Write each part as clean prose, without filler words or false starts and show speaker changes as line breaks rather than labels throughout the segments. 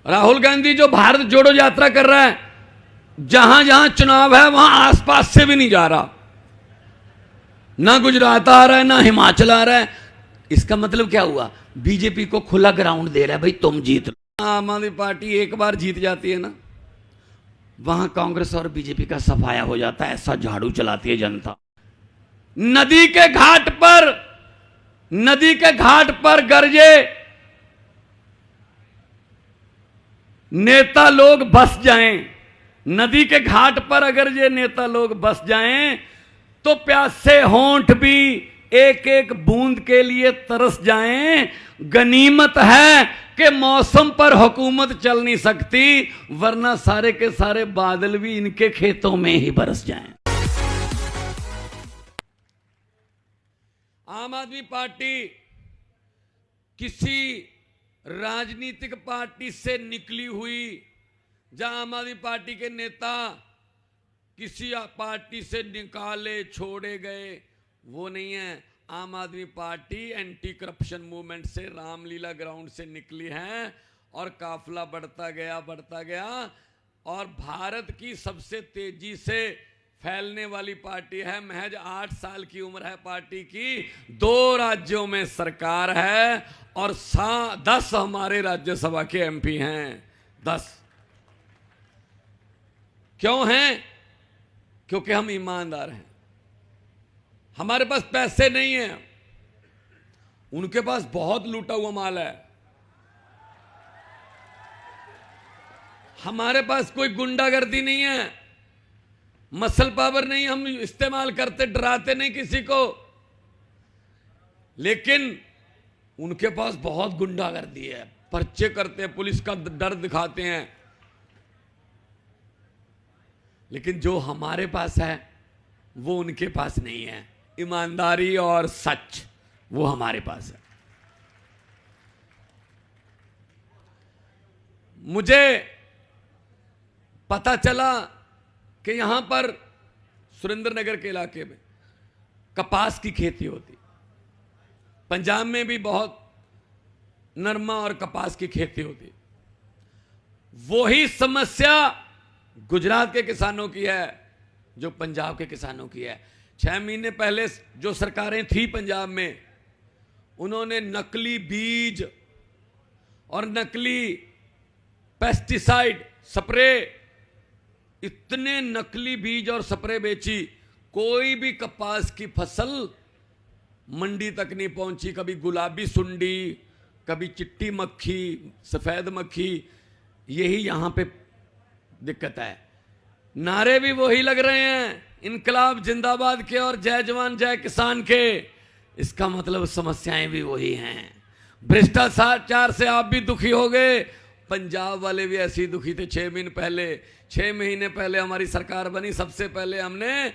राहुल गांधी जो भारत जोड़ो यात्रा कर रहा है, जहां जहां चुनाव है वहां आसपास से भी नहीं जा रहा, ना गुजरात आ रहा है ना हिमाचल आ रहा है। इसका मतलब क्या हुआ? बीजेपी को खुला ग्राउंड दे रहा है, भाई तुम जीत लो। आम आदमी पार्टी एक बार जीत जाती है ना, वहां कांग्रेस और बीजेपी का सफाया हो जाता है, ऐसा झाड़ू चलाती है जनता। नदी के घाट पर गरजे नेता लोग बस जाएं, नदी के घाट पर अगर ये नेता लोग बस जाएं तो प्यासे होंठ भी एक एक बूंद के लिए तरस जाएं। गनीमत है कि मौसम पर हुकूमत चल नहीं सकती, वरना सारे के सारे बादल भी इनके खेतों में ही बरस जाएं। आम आदमी पार्टी किसी राजनीतिक पार्टी से निकली हुई, जहां आम आदमी पार्टी के नेता किसी पार्टी से निकाले छोड़े गए, वो नहीं है। आम आदमी पार्टी एंटी करप्शन मूवमेंट से, रामलीला ग्राउंड से निकली है और काफिला बढ़ता गया और भारत की सबसे तेजी से फैलने वाली पार्टी है। महज 8 साल की उम्र है पार्टी की, 2 राज्यों में सरकार है और 10 हमारे राज्यसभा के एमपी हैं। 10 क्यों हैं? क्योंकि हम ईमानदार हैं। हमारे पास पैसे नहीं हैं, उनके पास बहुत लूटा हुआ माल है। हमारे पास कोई गुंडागर्दी नहीं है, मसल पावर नहीं हम इस्तेमाल करते, डराते नहीं किसी को, लेकिन उनके पास बहुत गुंडागर्दी है, पर्चे करते हैं, पुलिस का डर दिखाते हैं। लेकिन जो हमारे पास है वो उनके पास नहीं है। ईमानदारी और सच वो हमारे पास है। मुझे पता चला कि यहां पर सुरेंद्रनगर के इलाके में कपास की खेती होती, पंजाब में भी बहुत नरमा और कपास की खेती होती। वही समस्या गुजरात के किसानों की है जो पंजाब के किसानों की है। 6 महीने पहले जो सरकारें थी पंजाब में, उन्होंने नकली बीज और नकली पेस्टिसाइड स्प्रे, इतने नकली बीज और स्प्रे बेची, कोई भी कपास की फसल मंडी तक नहीं पहुंची। कभी गुलाबी सुंडी, कभी चिट्टी मक्खी, सफेद मक्खी, यही यहां पे दिक्कत है। नारे भी वही लग रहे हैं, इनकलाब जिंदाबाद के और जय जवान जय किसान के। इसका मतलब समस्याएं भी वही हैं। भ्रष्टाचार से आप भी दुखी हो गए, पंजाब वाले भी ऐसे ही दुखी थे। 6 महीने पहले हमारी सरकार बनी, सबसे पहले हमने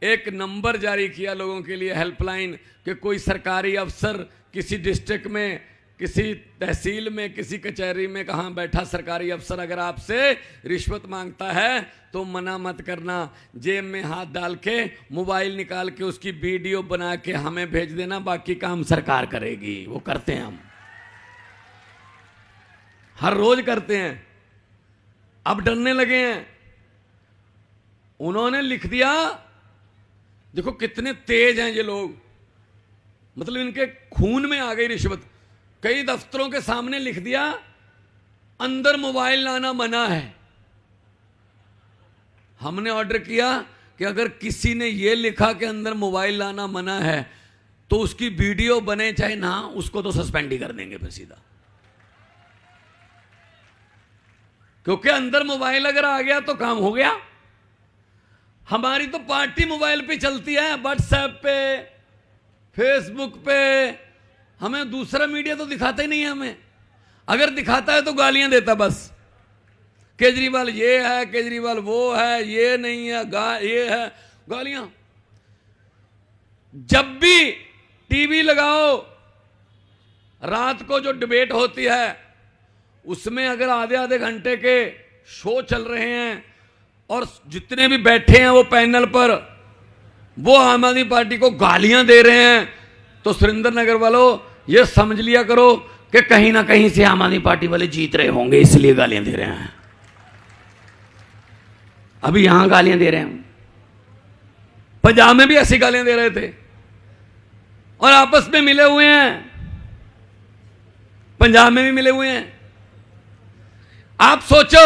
एक नंबर जारी किया लोगों के लिए, हेल्पलाइन, कि कोई सरकारी अफसर किसी डिस्ट्रिक्ट में, किसी तहसील में, किसी कचहरी में, कहाँ बैठा सरकारी अफसर अगर आपसे रिश्वत मांगता है तो मना मत करना, जेब में हाथ डाल के मोबाइल निकाल के उसकी वीडियो बना के हमें भेज देना, बाकी काम सरकार करेगी। वो करते हैं, हम हर रोज करते हैं। अब डरने लगे हैं। उन्होंने लिख दिया, देखो कितने तेज हैं ये लोग, मतलब इनके खून में आ गई रिश्वत। कई दफ्तरों के सामने लिख दिया, अंदर मोबाइल लाना मना है। हमने ऑर्डर किया कि अगर किसी ने यह लिखा कि अंदर मोबाइल लाना मना है तो उसकी वीडियो बने चाहे ना, उसको तो सस्पेंड ही कर देंगे फिर सीधा। क्योंकि अंदर मोबाइल अगर आ गया तो काम हो गया। हमारी तो पार्टी मोबाइल पे चलती है, व्हाट्सएप पे, फेसबुक पे, हमें दूसरा मीडिया तो दिखाता ही नहीं है। हमें अगर दिखाता है तो गालियां देता, बस केजरीवाल ये है, केजरीवाल वो है, ये नहीं है, ये है, गालियां। जब भी टीवी लगाओ, रात को जो डिबेट होती है उसमें अगर आधे घंटे के शो चल रहे हैं और जितने भी बैठे हैं वो पैनल पर वो आम आदमी पार्टी को गालियां दे रहे हैं, तो सुरेंद्रनगर वालों ये समझ लिया करो
कि कहीं ना कहीं से आम आदमी पार्टी वाले जीत रहे होंगे इसलिए गालियां दे रहे हैं। अभी यहां गालियां दे रहे हैं,
पंजाब में भी ऐसी गालियां दे रहे थे और आपस में मिले हुए हैं, पंजाब में भी मिले हुए हैं। आप सोचो,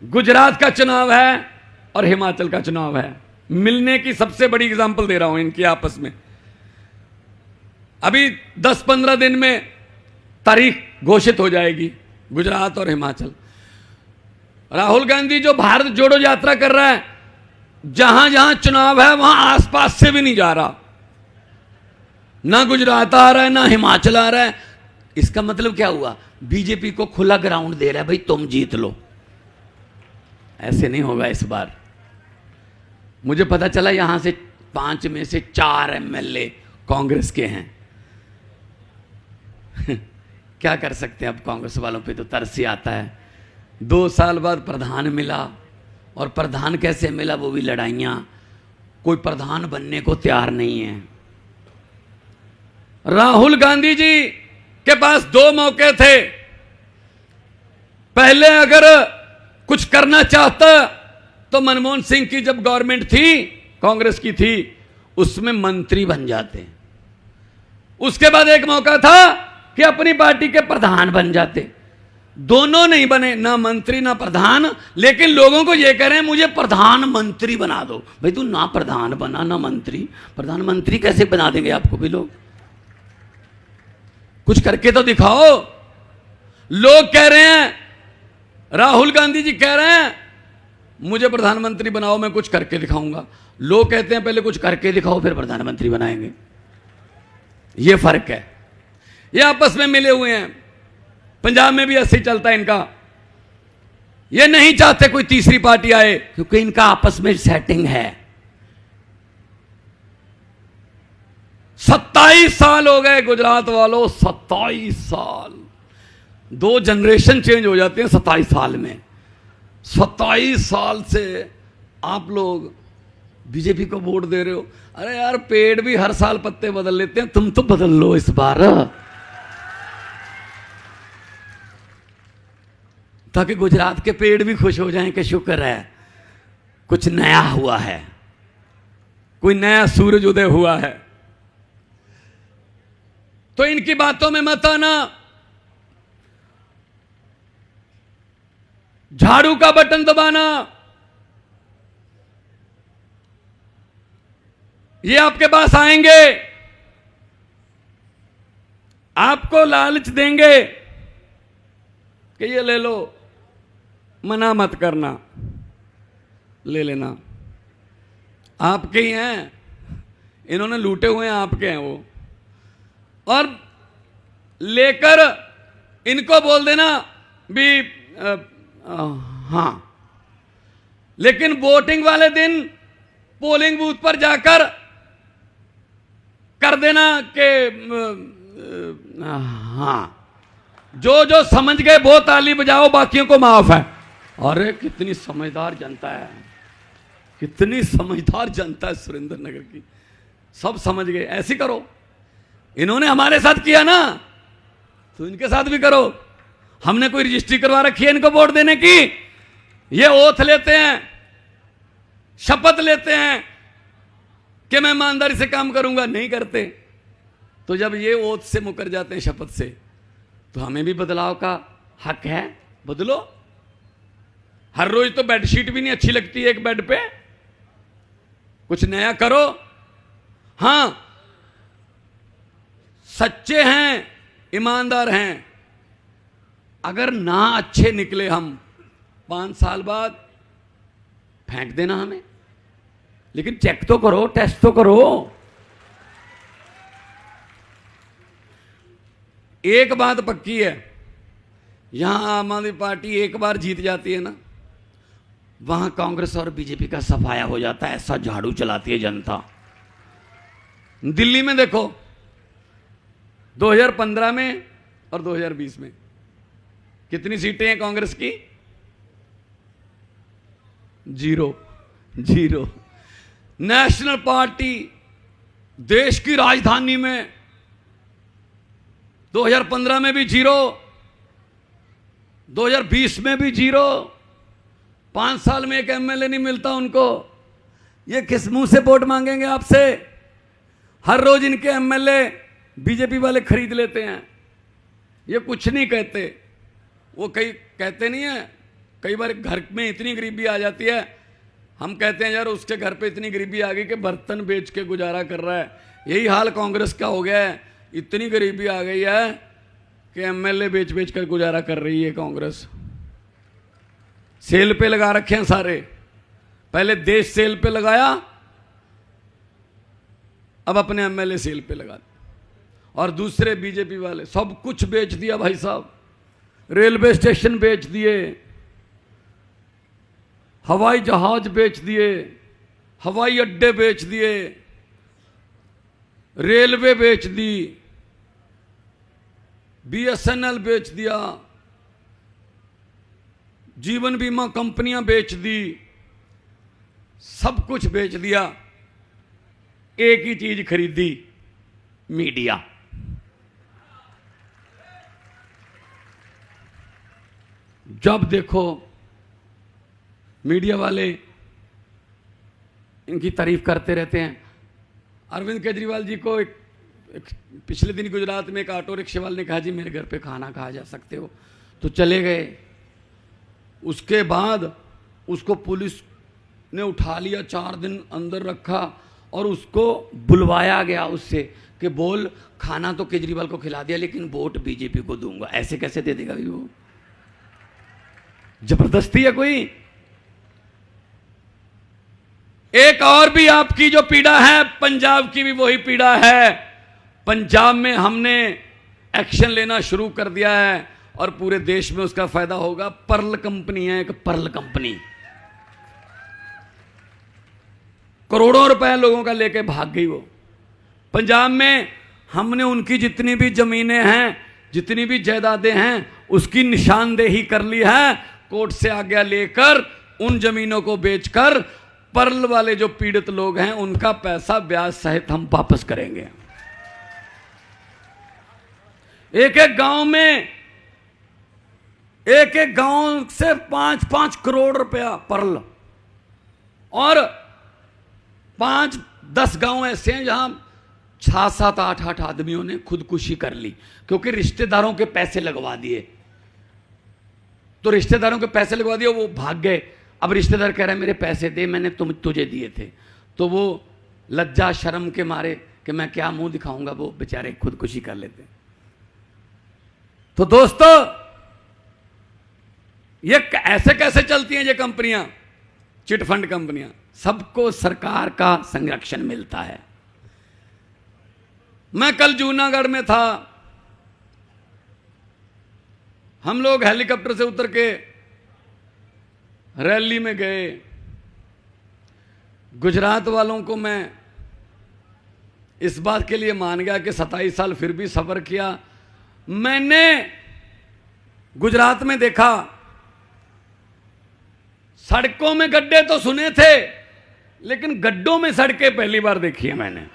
गुजरात का चुनाव है और हिमाचल का चुनाव है, मिलने की सबसे बड़ी एग्जांपल दे रहा हूं इनकी आपस में। अभी 10-15 दिन में तारीख घोषित हो जाएगी, गुजरात और हिमाचल। राहुल गांधी जो भारत जोड़ो यात्रा कर रहा है, जहां जहां चुनाव है वहां आसपास से भी नहीं जा रहा, ना गुजरात आ रहा है ना हिमाचल आ रहा है। इसका मतलब क्या हुआ? बीजेपी को खुला ग्राउंड दे रहा है, भाई तुम जीत लो। ऐसे नहीं होगा इस बार। मुझे पता चला यहां से 5 में से 4 एमएलए कांग्रेस के हैं। क्या कर सकते हैं अब, कांग्रेस वालों पे तो तरस ही आता है। 2 साल बाद प्रधान मिला, और प्रधान कैसे मिला, वो भी लड़ाइयां। कोई प्रधान बनने को तैयार नहीं है। राहुल गांधी जी के पास 2 मौके थे। पहले अगर कुछ करना चाहता तो मनमोहन सिंह की जब गवर्नमेंट थी, कांग्रेस की थी, उसमें मंत्री बन जाते। उसके बाद एक मौका था कि अपनी पार्टी के प्रधान बन जाते। दोनों नहीं बने, ना मंत्री ना प्रधान, लेकिन लोगों को यह कह रहे हैं मुझे प्रधानमंत्री बना दो। भाई तू ना प्रधान बना ना मंत्री, प्रधानमंत्री कैसे बना देंगे आपको भी लोग? कुछ करके तो दिखाओ। लोग कह रहे हैं, राहुल गांधी जी कह रहे हैं मुझे प्रधानमंत्री बनाओ, मैं कुछ करके दिखाऊंगा। लोग कहते हैं पहले कुछ करके दिखाओ फिर प्रधानमंत्री बनाएंगे। यह फर्क है। ये आपस में मिले हुए हैं। पंजाब में भी ऐसे ही चलता है इनका। ये नहीं चाहते कोई तीसरी पार्टी आए,
क्योंकि इनका आपस में सेटिंग है।
27 साल हो गए गुजरात वालों, 27 साल। 2 जनरेशन चेंज हो जाते हैं 27 साल में। 27 साल से आप लोग बीजेपी को वोट दे रहे हो। अरे यार, पेड़ भी हर साल पत्ते बदल लेते हैं, तुम तो बदल लो इस बार,
ताकि गुजरात के पेड़ भी खुश हो जाएं कि शुक्र है कुछ नया हुआ है,
कोई नया सूरज उदय हुआ है। तो इनकी बातों में मत आना। झाड़ू का बटन दबाना, ये आपके पास आएंगे, आपको लालच देंगे कि ये ले लो, मना मत करना, ले लेना। आपके ही हैं, इन्होंने लूटे हुए हैं, आपके हैं वो। और लेकर इनको बोल देना भी हां, लेकिन वोटिंग वाले दिन पोलिंग बूथ पर जाकर कर देना कि
हाँ,
जो जो समझ गए वो ताली बजाओ, बाकियों को माफ है। अरे कितनी समझदार जनता है, कितनी समझदार जनता है सुरेंद्र नगर की। सब समझ गए, ऐसे करो। इन्होंने हमारे साथ किया ना, तो इनके साथ भी करो। हमने कोई रजिस्ट्री करवा रखी है इनको वोट देने की? ये ओथ लेते हैं, शपथ लेते हैं कि मैं ईमानदारी से काम करूंगा, नहीं करते। तो जब ये ओथ से मुकर जाते हैं, शपथ से, तो हमें भी बदलाव का हक है। बदलो। हर रोज तो बेडशीट भी नहीं अच्छी लगती एक बेड पे, कुछ नया करो। हां, सच्चे हैं, ईमानदार हैं। अगर ना अच्छे निकले हम, 5 साल बाद फेंक देना हमें, लेकिन चेक तो करो, टेस्ट तो करो। एक बात पक्की है, यहां आम आदमी पार्टी एक बार जीत जाती है ना,
वहां कांग्रेस और बीजेपी का सफाया हो जाता है। ऐसा झाड़ू चलाती है जनता।
दिल्ली में देखो, 2015 में और 2020 में कितनी सीटें हैं कांग्रेस की? 0। नेशनल पार्टी देश की राजधानी में 2015 में भी 0, 2020 में भी 0। 5 साल में एक एमएलए नहीं मिलता उनको। ये किस मुंह से वोट मांगेंगे आपसे? हर रोज इनके एमएलए बीजेपी वाले खरीद लेते हैं। ये कुछ नहीं कहते। वो कई कहते नहीं है, कई बार घर में इतनी गरीबी आ जाती है, हम कहते हैं यार उसके घर पे इतनी गरीबी आ गई कि बर्तन बेच के गुजारा कर रहा है। यही हाल कांग्रेस का हो गया है। इतनी गरीबी आ गई है कि एमएलए बेच बेच कर गुजारा कर रही है कांग्रेस। सेल पे लगा रखे हैं सारे। पहले देश सेल पे लगाया, अब अपने एमएलए सेल पे लगा, और दूसरे बीजेपी वाले सब कुछ बेच दिया भाई साहब। रेलवे स्टेशन बेच दिए, हवाई जहाज बेच दिए, हवाई अड्डे बेच दिए, रेलवे बेच दी, बीएसएनएल बेच दिया, जीवन बीमा कंपनियां बेच दी, सब कुछ बेच दिया। एक ही चीज खरीदी, मीडिया। जब देखो मीडिया वाले इनकी तारीफ करते रहते हैं। अरविंद केजरीवाल जी को एक पिछले दिन गुजरात में एक ऑटो रिक्शे वाले ने कहा जी मेरे घर पे खाना खा जा सकते हो, तो चले गए। उसके बाद उसको पुलिस ने उठा लिया, 4 दिन अंदर रखा, और उसको बुलवाया गया उससे कि बोल खाना तो केजरीवाल को खिला दिया लेकिन वोट बीजेपी को दूंगा। ऐसे कैसे दे देगा वो? जबरदस्ती है कोई? एक और भी आपकी जो पीड़ा है, पंजाब की भी वही पीड़ा है। पंजाब में हमने एक्शन लेना शुरू कर दिया है और पूरे देश में उसका फायदा होगा। पर्ल कंपनी है, एक पर्ल कंपनी, करोड़ों रुपए लोगों का लेके भाग गई वो। पंजाब में हमने उनकी जितनी भी जमीनें हैं, जितनी भी जायदादें हैं, उसकी निशानदेही कर ली है। कोर्ट से आज्ञा लेकर उन जमीनों को बेचकर पर्ल वाले जो पीड़ित लोग हैं उनका पैसा ब्याज सहित हम वापस करेंगे। एक एक गांव में, एक एक गांव से 5-5 करोड़ रुपया पर्ल, और 5-10 गांव ऐसे हैं जहां 6-7, 8-8 आदमियों ने खुदकुशी कर ली क्योंकि रिश्तेदारों के पैसे लगवा दिए। तो रिश्तेदारों के पैसे लगवा दिए, वो भाग गए। अब रिश्तेदार कह रहे हैं मेरे पैसे दे, मैंने तुझे दिए थे। तो वो लज्जा शर्म के मारे कि मैं क्या मुंह दिखाऊंगा, वो बेचारे खुदकुशी कर लेते। तो दोस्तों, ये ऐसे कैसे चलती हैं ये कंपनियां, चिटफंड कंपनियां? सबको सरकार का संरक्षण मिलता है। मैं कल जूनागढ़ में था। हम लोग हेलीकॉप्टर से उतर के रैली में गए। गुजरात वालों को मैं इस बात के लिए मान गया कि 27 साल फिर भी सफर किया। मैंने गुजरात में देखा, सड़कों में गड्ढे तो सुने थे लेकिन गड्ढों में सड़कें पहली बार देखी है मैंने।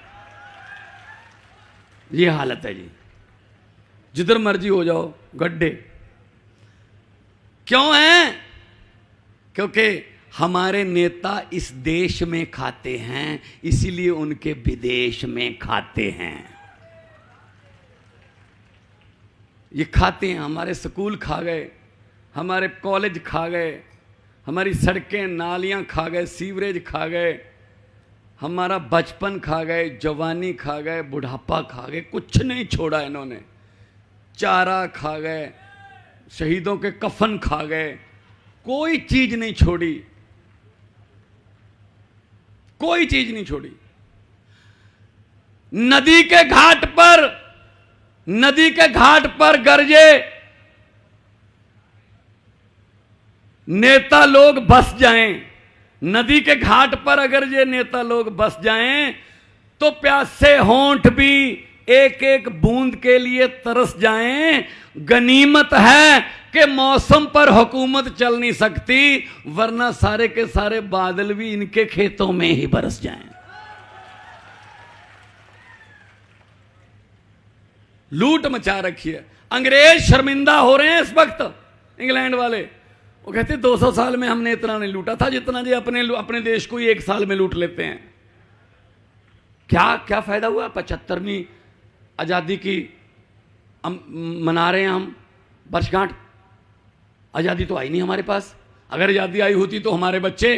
ये हालत है जी, जिधर मर्जी हो जाओ गड्ढे। क्यों है? क्योंकि हमारे नेता इस देश में खाते हैं, इसीलिए उनके विदेश में खाते हैं। ये खाते हैं। हमारे स्कूल खा गए, हमारे कॉलेज खा गए, हमारी सड़कें नालियां खा गए, सीवरेज खा गए, हमारा बचपन खा गए, जवानी खा गए, बुढ़ापा खा गए, कुछ नहीं छोड़ा इन्होंने। चारा खा गए, शहीदों के कफन खा गए, कोई चीज नहीं छोड़ी, कोई चीज नहीं छोड़ी। नदी के घाट पर गरजे नेता लोग बस जाएं। नदी के घाट पर अगर ये नेता लोग बस जाएं तो प्यासे होंठ भी एक एक बूंद के लिए तरस जाएं। गनीमत है कि मौसम पर हुकूमत चल नहीं सकती, वरना सारे के सारे बादल भी इनके खेतों में ही बरस जाएं। लूट मचा रखी है। अंग्रेज शर्मिंदा हो रहे हैं इस वक्त, इंग्लैंड वाले। वो कहते 200 साल में हमने इतना नहीं लूटा था जितना जी अपने देश को ही 1 साल में लूट लेते हैं। क्या क्या फायदा हुआ? 75वीं आजादी की मना रहे हैं हम वर्षगांठ। आजादी तो आई नहीं हमारे पास। अगर आजादी आई होती तो हमारे बच्चे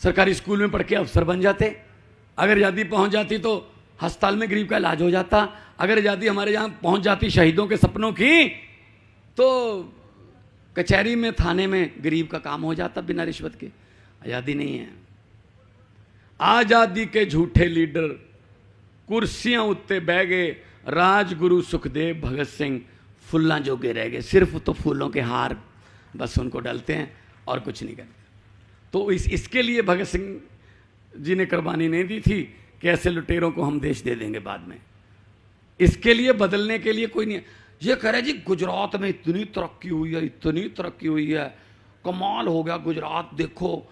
सरकारी स्कूल में पढ़ के अफसर बन जाते। अगर आजादी पहुंच जाती तो अस्पताल में गरीब का इलाज हो जाता। अगर आजादी हमारे यहां पहुंच जाती शहीदों के सपनों की, तो कचहरी में थाने में गरीब का काम हो जाता बिना रिश्वत के। आजादी नहीं है। आजादी के झूठे लीडर कुर्सियां उत्ते बह गए। राजगुरु सुखदेव भगत सिंह फुल्लां जोगे रह गए। सिर्फ तो फूलों के हार बस उनको डालते हैं और कुछ नहीं करते। तो इसके लिए भगत सिंह जी ने कुर्बानी नहीं दी थी कि ऐसे लुटेरों को हम देश दे देंगे बाद में। इसके लिए बदलने के लिए कोई नहीं है। ये कह रहे जी गुजरात में इतनी तरक्की हुई है, इतनी तरक्की हुई है, कमाल हो गया गुजरात। देखो,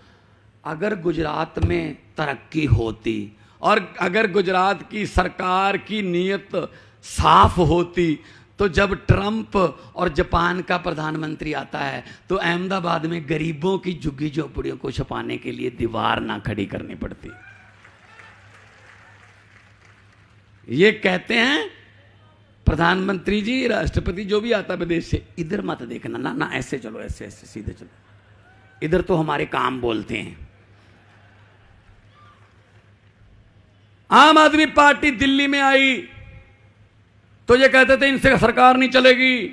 अगर गुजरात में तरक्की होती और अगर गुजरात की सरकार की नीयत साफ होती, तो जब ट्रंप और जापान का प्रधानमंत्री आता है तो अहमदाबाद में गरीबों की झुग्गी झोपड़ियों को छुपाने के लिए दीवार ना खड़ी करनी पड़ती। ये कहते हैं प्रधानमंत्री जी, राष्ट्रपति जो भी आता विदेश से, इधर मत देखना ना, ना ऐसे चलो, ऐसे ऐसे सीधे चलो, इधर तो हमारे काम बोलते हैं। आम आदमी पार्टी दिल्ली में आई तो ये कहते थे इनसे सरकार नहीं चलेगी।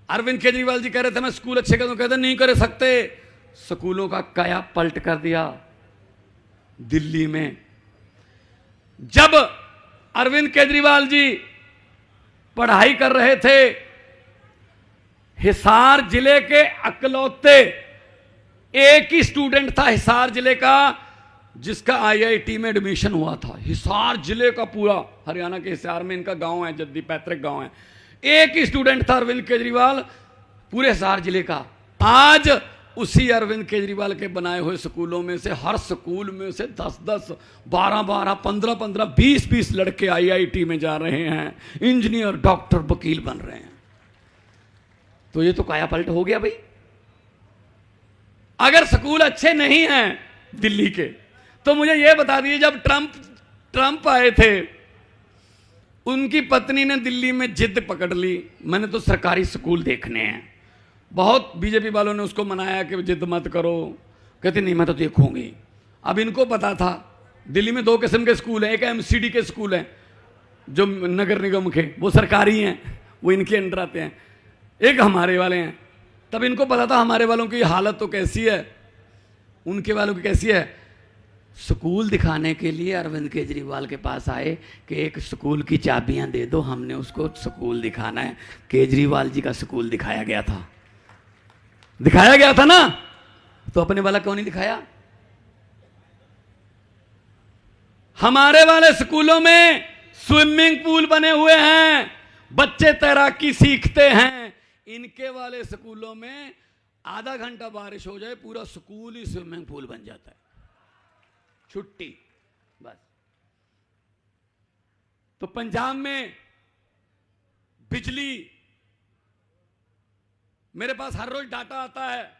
अरविंद केजरीवाल जी कह रहे थे मैं स्कूल अच्छे कर दूं, कहते नहीं कर सकते। स्कूलों का काया पलट कर दिया दिल्ली में। जब अरविंद केजरीवाल जी पढ़ाई कर रहे थे, हिसार जिले के अकलौते एक ही स्टूडेंट था हिसार जिले का जिसका आईआईटी में एडमिशन हुआ था। हिसार जिले का पूरा, हरियाणा के हिसार में इनका गांव है, जद्दी पैतृक गांव है। एक ही स्टूडेंट था अरविंद केजरीवाल पूरे हिसार जिले का। आज उसी अरविंद केजरीवाल के बनाए हुए स्कूलों में से, हर स्कूल में से 10-10, 12-12, 15-15, 20-20 लड़के आईआईटी में जा रहे हैं, इंजीनियर, डॉक्टर, वकील बन रहे हैं। तो ये तो काया पलट हो गया भाई। अगर स्कूल अच्छे नहीं हैं दिल्ली के, तो मुझे यह बता दीजिए, जब ट्रंप आए थे, उनकी पत्नी ने दिल्ली में जिद पकड़ ली, मैंने तो सरकारी स्कूल देखने हैं। बहुत बीजेपी वालों ने उसको मनाया कि जिद मत करो, कहते नहीं मैं तो देखूंगी। अब इनको पता था दिल्ली में 2 किस्म के स्कूल हैं। एक एमसीडी के स्कूल हैं जो नगर निगम के, वो सरकारी हैं, वो इनके अंडर आते हैं। एक हमारे वाले हैं। तब इनको पता था हमारे वालों की हालत तो कैसी है, उनके वालों की कैसी है। स्कूल दिखाने के लिए अरविंद केजरीवाल के पास आए कि एक स्कूल की चाबियां दे दो, हमने उसको स्कूल दिखाना है। केजरीवाल जी का स्कूल दिखाया गया था, दिखाया गया था ना, तो अपने वाला क्यों नहीं दिखाया? हमारे वाले स्कूलों में स्विमिंग पूल बने हुए हैं, बच्चे तैराकी सीखते हैं। इनके वाले स्कूलों में आधा घंटा बारिश हो जाए, पूरा स्कूल ही स्विमिंग पूल बन जाता है, छुट्टी बस। तो पंजाब में बिजली, मेरे पास हर रोज डाटा आता है,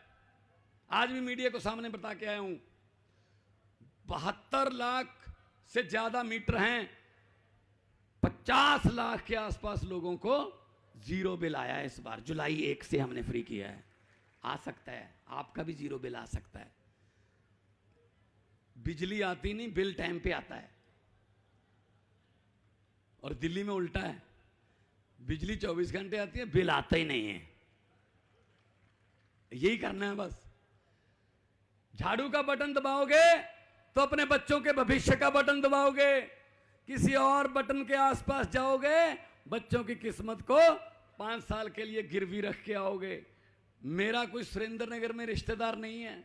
आज भी मीडिया को सामने बता के आया हूं। 72 लाख से ज्यादा मीटर हैं, 50 लाख के आसपास लोगों को जीरो बिल आया है इस बार। जुलाई 1 से हमने फ्री किया है। आ सकता है आपका भी जीरो बिल आ सकता है। बिजली आती नहीं, बिल टाइम पे आता है। और दिल्ली में उल्टा है, बिजली 24 घंटे आती है, बिल आता ही नहीं है। यही करना है बस। झाड़ू का बटन दबाओगे तो अपने बच्चों के भविष्य का बटन दबाओगे, किसी और बटन के आसपास जाओगे, बच्चों की किस्मत को 5 साल के लिए गिरवी रख के आओगे। मेरा कोई सुरेंद्र नगर में रिश्तेदार नहीं है,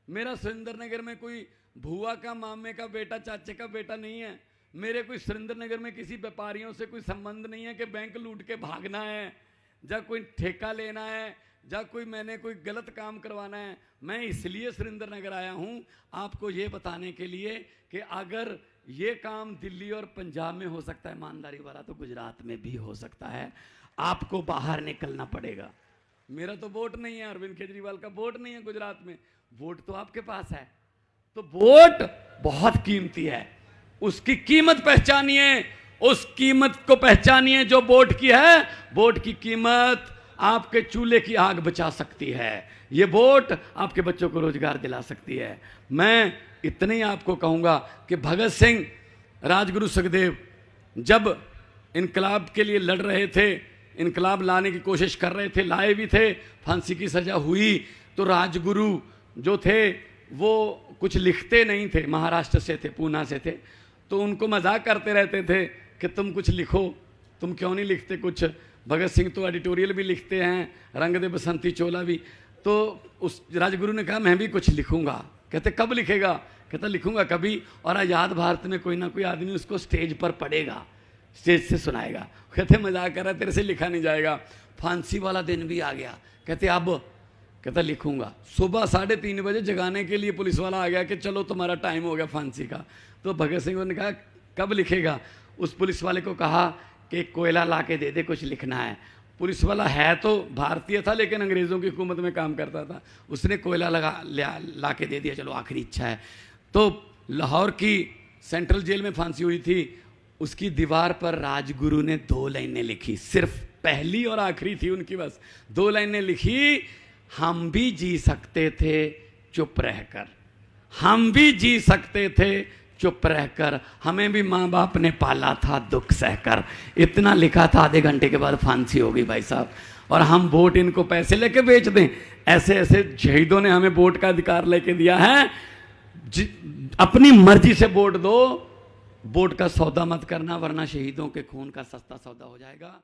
मेरा सुरेंद्र नगर में कोई भुआ का, मामे का बेटा, चाचे का बेटा नहीं है। मेरे कोई सुरेंद्र नगर में किसी व्यापारियों से कोई संबंध नहीं है कि बैंक लूट के भागना है, या कोई ठेका लेना है, या कोई मैंने कोई गलत काम करवाना है। मैं इसलिए सुरेंद्र नगर आया हूं आपको ये बताने के लिए कि अगर
ये काम दिल्ली और पंजाब में हो सकता है, ईमानदारी वाला तो गुजरात में भी हो सकता है। आपको बाहर निकलना पड़ेगा। मेरा तो वोट नहीं है, अरविंद केजरीवाल का वोट नहीं है गुजरात में, वोट तो आपके पास है। तो वोट बहुत कीमती है, उसकी कीमत पहचानिए, उस कीमत को पहचानिए जो वोट की है। वोट की कीमत आपके चूल्हे की आग बचा सकती है, ये वोट आपके बच्चों को रोजगार दिला सकती है। मैं इतने ही आपको कहूंगा कि भगत सिंह, राजगुरु सुखदेव जब इनकलाब के लिए लड़ रहे थे, इनकलाब लाने की कोशिश कर रहे थे, लाए भी थे, फांसी की सजा हुई, तो राजगुरु जो थे वो कुछ लिखते नहीं थे, महाराष्ट्र से थे, पूना से थे, तो उनको मजाक करते रहते थे कि तुम कुछ लिखो, तुम क्यों नहीं लिखते कुछ। भगत सिंह तो एडिटोरियल भी लिखते हैं, रंग दे बसंती चोला भी। तो उस राजगुरु ने कहा मैं भी कुछ लिखूंगा। कहते कब लिखेगा? कहता लिखूंगा कभी, और आज़ाद भारत में कोई ना कोई आदमी उसको स्टेज पर पढ़ेगा, स्टेज से सुनाएगा। कहते मजाक कर रहा है, तेरे से लिखा नहीं जाएगा। फांसी वाला दिन भी आ गया, कहते अब, कहता लिखूंगा। सुबह 3:30 बजे जगाने के लिए पुलिस वाला आ गया कि चलो तुम्हारा टाइम हो गया फांसी का। तो भगत सिंह ने कहा कब लिखेगा? उस पुलिस वाले को कहा कि कोयला ला के दे दे, कुछ लिखना है। पुलिस वाला है तो भारतीय था लेकिन अंग्रेज़ों की हुकूमत में काम करता था, उसने कोयला ला के दे दिया, चलो आखिरी इच्छा है। तो लाहौर की सेंट्रल जेल में फांसी हुई थी, उसकी दीवार पर राजगुरु ने 2 लाइनें लिखी, सिर्फ पहली और आखिरी थी उनकी, बस 2 लाइनें लिखी। हम भी जी सकते थे चुप रहकर, हम भी जी सकते थे चुप रहकर, हमें भी माँ बाप ने पाला था दुख सहकर। इतना लिखा था, आधे घंटे के बाद फांसी हो गई भाई साहब। और हम वोट इनको पैसे लेके बेच दें? ऐसे ऐसे शहीदों ने हमें वोट का अधिकार लेके दिया है। अपनी मर्जी से वोट दो, वोट का सौदा मत करना, वरना शहीदों के खून का सस्ता सौदा हो जाएगा।